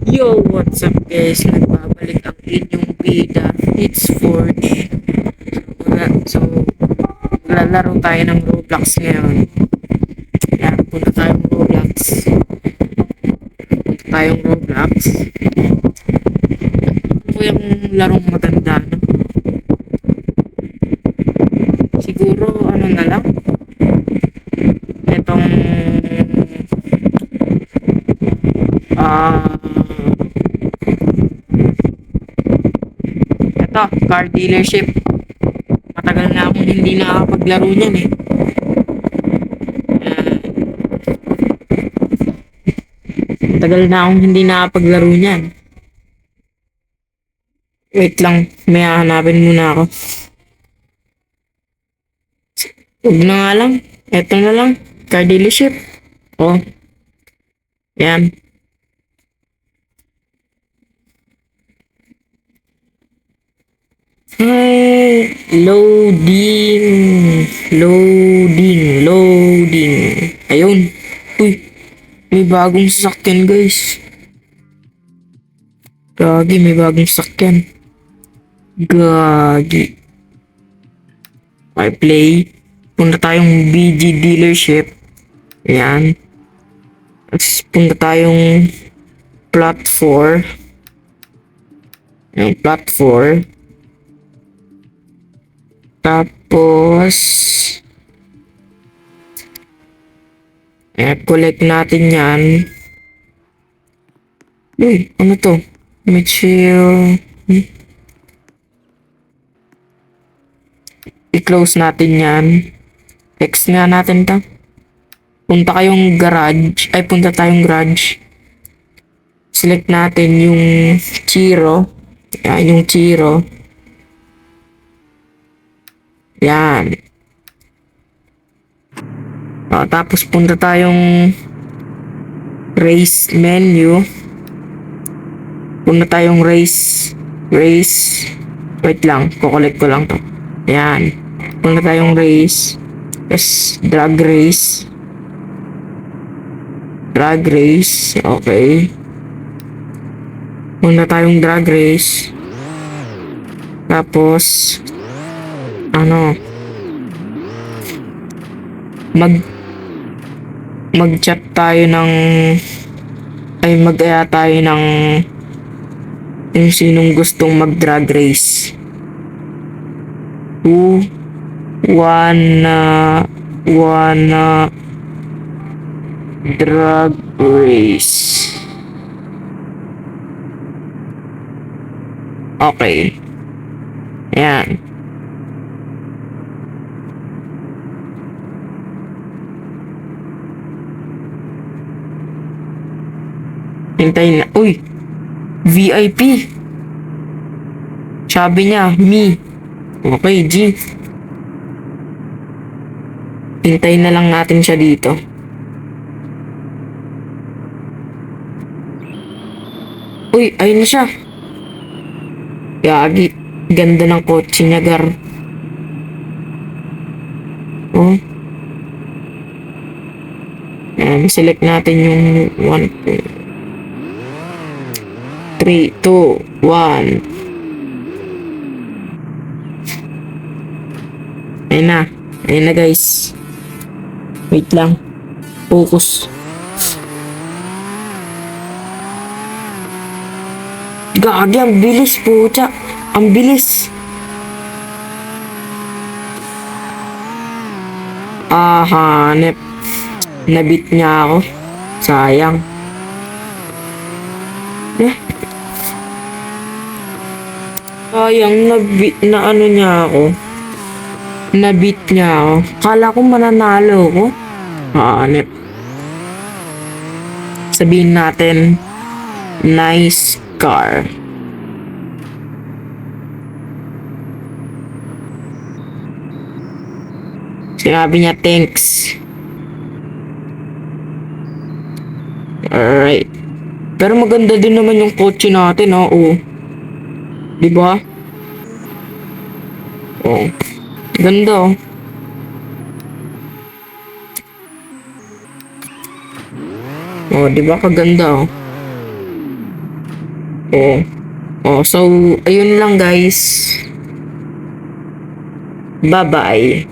Yo, what's up guys? Nagbabalik ang inyong bida. It's 4D. So, lalaro tayo ng Roblox ngayon. Yan, punta tayong Roblox. Punta tayong Roblox. Ito yung larong maganda, no? Siguro, ano na lang? Itong, ito, car dealership. Matagal na akong hindi nakakapaglaro niyan eh. Matagal na akong hindi nakakapaglaro niyan. Wait lang, may hahanapin muna ako. Huwag na nga lang. Eto na lang. Car dealership. Oh. Yan. Ay, loading. Loading. Ayun. Uy, may bagong sasakyan guys. Gagi, may bagong sasakyan. Gagi. Okay, play. Punta tayong BG dealership. Ayan. Punta tayong plot 4. Yung plot 4. Tapos collect natin yan. Uy, ano to? Mitchell. I-close natin yan. Text nga natin to. Punta tayong garage. Select natin yung Chiro. Yan, yung Chiro. Yan. Tapos punta tayong race menu. Punta tayong race. Wait lang, kukolect ko lang to. Yan. Punta tayong race. Yes, drag race. Okay. Punta tayong drag race. Tapos mag-chat tayo ng mag-aya tayo ng yung sinong gustong mag-drag race. Who wanna drag race. Okay. Yan. Hintayin na. Uy! VIP! Sabi niya, me. Okay, G. Hintayin na lang natin siya dito. Uy, ayun na siya. Gagi. Ganda ng kotse niya, gar. Oh. Ayan, select natin yung 3, 2, 1. Ayun na guys. Wait lang. Focus. Gagi, ang bilis pucha. Ang bilis. Hanep. Nabit niya ako. Sayang. Sayang, nabit na niya ako. Nabit niya ako. Kala ko mananalo ko. Hanep. Sabihin natin, nice car. Sinabi niya, thanks. Alright. Pero maganda din naman yung kotse natin, oh. Diba? Oh. Ganda, oh. Oh, diba kaganda, oh. Oo. Oh, so, ayun lang guys. Bye-bye.